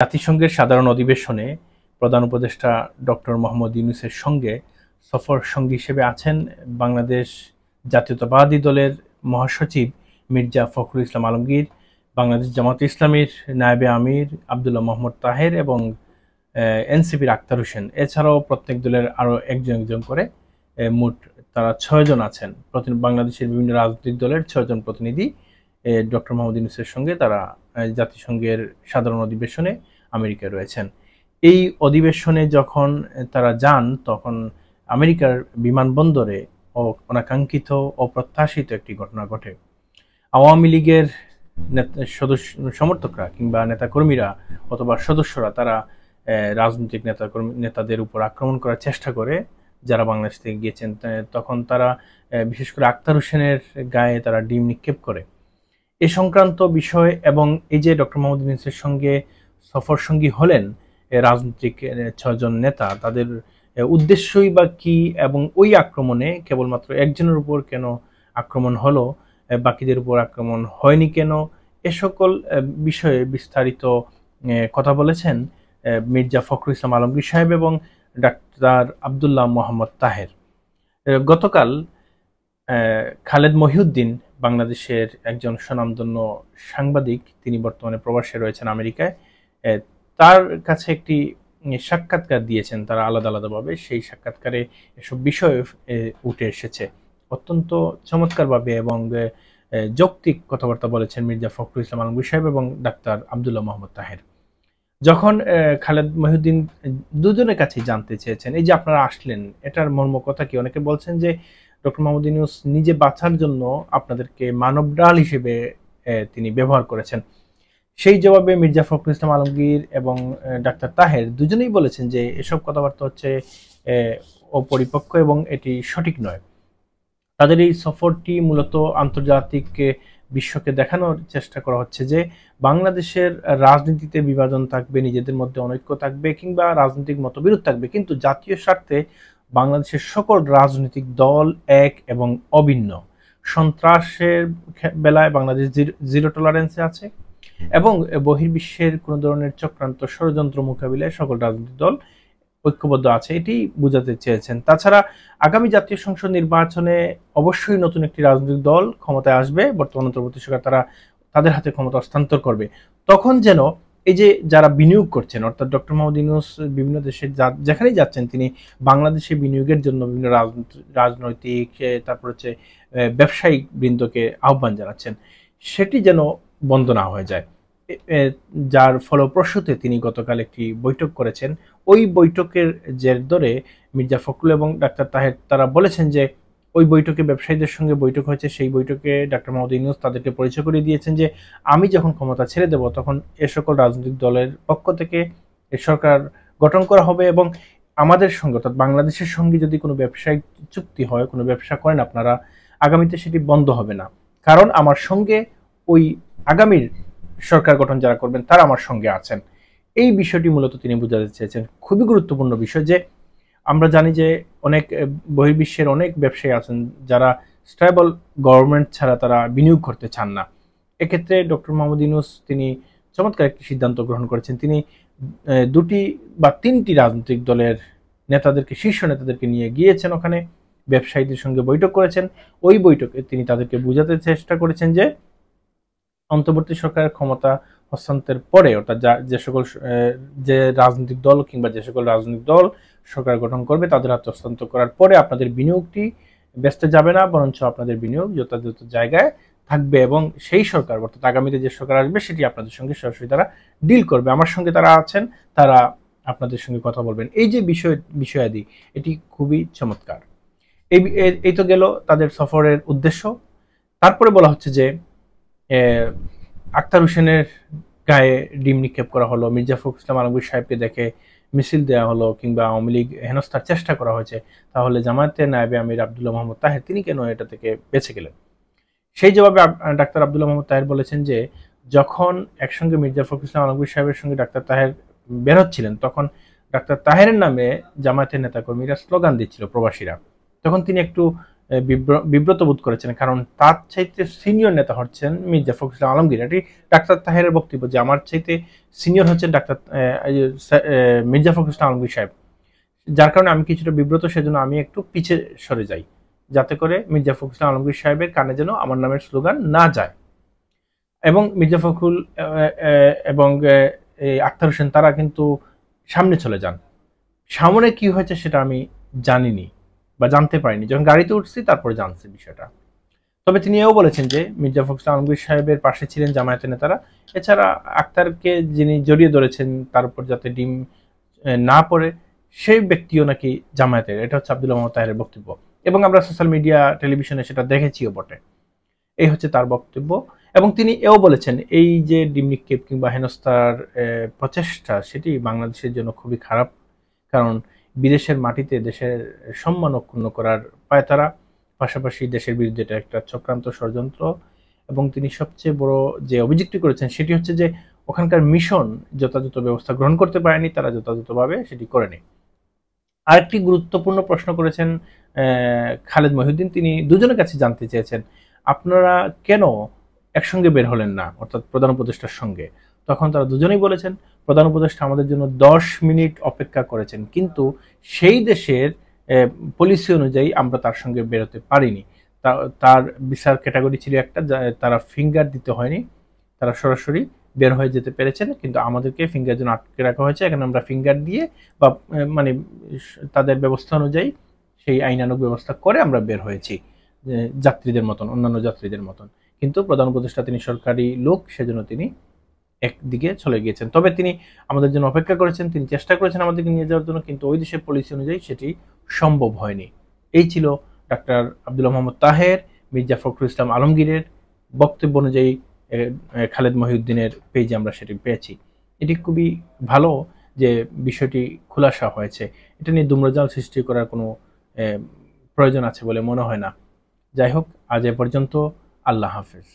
জাতিসংঘের সাধারণ অধিবেশনে প্রধান উপদেষ্টা ডক্টর মোহাম্মদ ইউনূসের সঙ্গে সফর সঙ্গী হিসেবে আছেন বাংলাদেশ জাতীয়তাবাদী দলের মহাসচিব মির্জা ফখরুল ইসলাম আলমগীর, বাংলাদেশ জামায়াতে ইসলামীর নায়েবে আমির আব্দুল্লাহ মোহাম্মদ তাহের এবং এনসিপির আক্তার হোসেন। এছাড়াও প্রত্যেক দলের আরও একজন একজন করে মোট তারা 6 জন আছেন। বাংলাদেশের বিভিন্ন রাজনৈতিক দলের 6 জন প্রতিনিধি ডক্টর মোহাম্মদ ইউনূসের সঙ্গে তারা জাতিসংঘের সাধারণ অধিবেশনে আমেরিকায় রয়েছেন। এই অধিবেশনে যখন তারা যান তখন আমেরিকার বিমানবন্দরে অনাকাঙ্ক্ষিত অপ্রত্যাশিত একটি ঘটনা ঘটে। আওয়ামী লীগের সমর্থকরা কিংবা নেতাকর্মীরা অথবা সদস্যরা তারা রাজনৈতিক নেতাদের উপর আক্রমণ করার চেষ্টা করে যারা বাংলাদেশ থেকে গিয়েছেন। তখন তারা বিশেষ করে আক্তার হোসেনের গায়ে তারা ডিম নিক্ষেপ করে। এ সংক্রান্ত বিষয় এবং এই যে ডক্টর মোহাম্মদ ইউনূসের সঙ্গে সফর সঙ্গী হলেন রাজনৈতিক 6 জন নেতা, তাদের উদ্দেশ্যই বা কি এবং ওই আক্রমণে কেবলমাত্র একজনের উপর কেন আক্রমণ হলো, বাকিদের উপর আক্রমণ হয়নি কেন, এ সকল বিষয়ে বিস্তারিত কথা বলেছেন মির্জা ফখরুল ইসলাম আলমগীর সাহেব এবং ডাক্তার আব্দুল্লাহ মোহাম্মদ তাহের। গতকাল খালেদ মহিউদ্দিন বাংলাদেশের একজন স্বনামধন্য সাংবাদিক, তিনি বর্তমানে প্রবাসে রয়েছেন আমেরিকায়, তার কাছে একটি সাক্ষাৎকার দিয়েছেন তারা আলাদা আলাদাভাবে। সেই সাক্ষাৎকারে এসব বিষয় উঠে এসেছে। অত্যন্ত চমৎকারভাবে এবং যৌক্তিক কথাবার্তা বলেছেন মির্জা ফখরুল ইসলাম আলমগীর সাহেব এবং ডাক্তার আব্দুল্লাহ মোহাম্মদ তাহের। যখন খালেদ মহিউদ্দিন দুজনের কাছেই জানতে চেয়েছেন এই যে আপনারা আসলেন এটার মর্ম কথা কি, অনেকে বলছেন যে ডক্টর মোহাম্মদ ইউনূস নিজে বাঁচার জন্য আপনাদেরকে মানব ডাল হিসেবে তিনি ব্যবহার করেছেন। সেই জবাবে মির্জা ফখরুল ইসলাম আলমগীর এবং ডাক্তার তাহের দুজনেই বলেছেন যে এসব কথাবার্তা হচ্ছে অপরিপক্ক এবং এটি সঠিক নয়। তাদের এই সফরটি মূলত আন্তর্জাতিক বিশ্বকে দেখানোর চেষ্টা করা হচ্ছে যে বাংলাদেশের রাজনীতিতে বিভাজন থাকবে, নিজেদের মধ্যে অনৈক্য থাকবে কিংবা রাজনৈতিক মতবিরোধ থাকবে, কিন্তু জাতীয় স্বার্থে বাংলাদেশের সকল রাজনৈতিক দল এক এবং অভিন্ন। সন্ত্রাসের বেলায় বাংলাদেশ জিরো টলারেন্সে আছে এবং বহির্বিশ্বের কোনো ধরনের চক্রান্ত ষড়যন্ত্র মোকাবিলায় সকল রাজনৈতিক দল ঐক্যবদ্ধ আছে, এটি বোঝাতে চেয়েছেন। তাছাড়া আগামী জাতীয় সংসদ নির্বাচনে অবশ্যই নতুন একটি রাজনৈতিক দল ক্ষমতায় আসবে, বর্তমান অন্তর্বর্তী সরকার তাদের হাতে ক্ষমতা হস্তান্তর করবে। তখন যেন এই যে যারা বিনিয়োগ করছেন, অর্থাৎ ডক্টর মোহাম্মদ ইউনূস বিভিন্ন দেশে যেখানেই যাচ্ছেন তিনি বাংলাদেশে বিনিয়োগের জন্য বিভিন্ন রাজনৈতিক তারপর হচ্ছে ব্যবসায়িক বৃন্দকে আহ্বান জানাচ্ছেন, সেটি যেন বন্ধ না হয়ে যায়। যার ফলপ্রসূতে তিনি গতকাল একটি বৈঠক করেছেন। ওই বৈঠকের জের ধরে মির্জা ফখরুল এবং ডাক্তার তাহের তারা বলেছেন যে ওই বৈঠকে ব্যবসায়ীদের সঙ্গে বৈঠক হয়েছে, সেই বৈঠকে ডক্টর মোহাম্মদ ইউনূস তাদেরকে পরিচয় করিয়ে দিয়েছেন যে আমি যখন ক্ষমতা ছেড়ে দেব তখন এ সকল রাজনৈতিক দলের পক্ষ থেকে সরকার গঠন করা হবে এবং আমাদের সঙ্গে অর্থাৎ বাংলাদেশের সঙ্গে যদি কোনো ব্যবসায়িক চুক্তি হয়, কোনো ব্যবসা করেন আপনারা, আগামীতে সেটি বন্ধ হবে না, কারণ আমার সঙ্গে ওই আগামীর সরকার গঠন যারা করবেন তারা আমার সঙ্গে আছেন। এই বিষয়টি মূলত তিনি বোঝাতে চেয়েছেন। খুবই গুরুত্বপূর্ণ বিষয় যে আমরা জানি যে অনেক বহির্বিশ্বের অনেক ব্যবসায়ী আছেন যারা স্টেবল গভর্নমেন্ট ছাড়া তারা বিনিয়োগ করতে চান না। এক্ষেত্রে ডক্টর মোহাম্মদ ইউনূস তিনি চমৎকার একটি সিদ্ধান্ত গ্রহণ করেছেন। তিনি 2টি বা 3টি রাজনৈতিক দলের নেতাদেরকে, শীর্ষ নেতাদেরকে নিয়ে গিয়েছেন, ওখানে ব্যবসায়ীদের সঙ্গে বৈঠক করেছেন। ওই বৈঠকে তিনি তাদেরকে বোঝাতে চেষ্টা করেছেন যে অন্তর্বর্তী সরকারের ক্ষমতা হস্তান্তরের পরে অর্থাৎ যে রাজনৈতিক দল কিংবা যে সকল রাজনৈতিক দল সরকার গঠন করবে তাদের হাতে হস্তান্তর করার পরে আপনাদের বিনিয়োগটি ব্যস্ত যাবে না, বরঞ্চ আপনাদের বিনিয়োগ যথাযথ জায়গায় থাকবে এবং সেই সরকার অর্থাৎ আগামীতে যে সরকার আসবে সেটি আপনাদের সঙ্গে সরাসরি তারা ডিল করবে। আমার সঙ্গে তারা আছেন, তারা আপনাদের সঙ্গে কথা বলবেন। এই যে বিষয়াদি এটি খুবই চমৎকার। এই তো গেল তাদের সফরের উদ্দেশ্য। তারপরে বলা হচ্ছে যে আক্তার হোসেনের গায়ে ডিম নিক্ষেপ করা হলো, মির্জা ফখরুল ইসলাম আলমগীর সাহেবকে দেখে মিছিল দেওয়া হলো কিংবা আওয়ামী লীগ হেনস্থার চেষ্টা করা হয়েছে, তাহলে জামায়াতের নায়েবে আমির আব্দুল্লাহ মোহাম্মদ তাহের তিনি কেন এটা থেকে বেঁচে গেলেন? সেই জবাবে ডাক্তার আব্দুল্লাহ মোহাম্মদ তাহের বলেছেন যে যখন একসঙ্গে মির্জা ফখরুল ইসলাম আলমগীর সাহেবের সঙ্গে ডাক্তার তাহের বের হচ্ছিলেন তখন ডাক্তার তাহেরের নামে জামায়াতের নেতাকর্মীরা স্লোগান দিচ্ছিল প্রবাসীরা, তখন তিনি একটু বিব্রত বোধ করেছেন, কারণ তার চাইতে সিনিয়র নেতা হচ্ছেন মির্জা ফখরুল ইসলাম আলমগীর। এটি ডাক্তার তাহেরের বক্তব্য যে আমার চাইতে সিনিয়র হচ্ছেন মির্জা ফখরুল ইসলাম আলমগীর সাহেব। যার কারণে আমি কিছুটা বিব্রত, সেজন্য আমি একটু পিছে সরে যাই, যাতে করে মির্জা ফখরুল ইসলাম আলমগীর সাহেবের কানে যেন আমার নামের স্লোগান না যায়। এবং মির্জা ফখরুল এবং আক্তার হোসেন তারা কিন্তু সামনে চলে যান। সামনে কি হয়েছে সেটা আমি জানিনি বা জানতে পারিনি, যখন গাড়িতে উঠছি তারপরে জানছি বিষয়টা। তবে তিনি এও বলেছেন যে মির্জা ফখরুল ইসলাম আলমগীর সাহেবের পাশে ছিলেন জামায়াতের নেতারা। এছাড়া আক্তারকে যিনি জড়িয়ে ধরেছেন তার উপর যাতে ডিম না পড়ে, সেই ব্যক্তিও নাকি জামায়াতের। এটা হচ্ছে আব্দুল মোহাম্মদ তাহেরের বক্তব্য, এবং আমরা সোশ্যাল মিডিয়া টেলিভিশনে সেটা দেখেছিও বটে। এই হচ্ছে তার বক্তব্য। এবং তিনি এও বলেছেন এই যে ডিম নিক্ষেপ কিংবা হেনস্থার প্রচেষ্টা, সেটি বাংলাদেশের জন্য খুবই খারাপ, কারণ বিদেশের মাটিতে দেশের সম্মান অক্ষুণ্ণ করার পায়তারা, পাশাপাশি দেশের বিরুদ্ধে এটা একটা চক্রান্ত ষড়যন্ত্র। এবং তিনি সবচেয়ে বড় যে অভিযোগটি করেছেন সেটি হচ্ছে যে ওখানকার মিশন যথাযথ ব্যবস্থা গ্রহণ করতে পারেনি, তারা যথাযথভাবে সেটি করেনি। আরেকটি গুরুত্বপূর্ণ প্রশ্ন করেছেন খালেদ মহিউদ্দিন। তিনি দুজনের কাছে জানতে চেয়েছেন আপনারা কেন একসঙ্গে বের হলেন না, অর্থাৎ প্রধান উপদেষ্টার সঙ্গে। তখন তারা দুজনেই বলেছেন প্রধান উপদেষ্টা আমাদের জন্য 10 মিনিট অপেক্ষা করেছেন, কিন্তু সেই দেশের পলিসি অনুযায়ী আমরা তার সঙ্গে বেরোতে পারিনি। তার বিচার ক্যাটাগরি ছিল একটা, তারা ফিঙ্গার দিতে হয়নি, তারা সরাসরি বের হয়ে যেতে পেরেছেন, কিন্তু আমাদেরকে ফিঙ্গার জন্য আটকে রাখা হয়েছে। এখানে আমরা ফিঙ্গার দিয়ে বা মানে তাদের ব্যবস্থা অনুযায়ী সেই আইনানুগ ব্যবস্থা করে আমরা বের হয়েছি যাত্রীদের মতন, অন্যান্য যাত্রীদের মতন। কিন্তু প্রধান উপদেষ্টা তিনি সরকারি লোক, সেজন্য তিনি একদিকে চলে গিয়েছেন। তবে তিনি আমাদের জন্য অপেক্ষা করেছেন, তিনি চেষ্টা করেছেন আমাদেরকে নিয়ে যাওয়ার জন্য, কিন্তু ওই দেশের পলিসি অনুযায়ী সেটি সম্ভব হয়নি। এই ছিল ডাক্তার আব্দুল মোহাম্মদ তাহের মির্জা ফখরুল ইসলাম আলমগীরের বক্তব্য অনুযায়ী খালেদ মহিউদ্দিনের পেজে আমরা সেটি পেয়েছি। এটি খুবই ভালো যে বিষয়টি খোলাসা হয়েছে। এটা নিয়ে দুম্রজাল সৃষ্টি করার কোনো প্রয়োজন আছে বলে মনে হয় না। যাই হোক, আজ এ পর্যন্ত। আল্লাহ হাফেজ।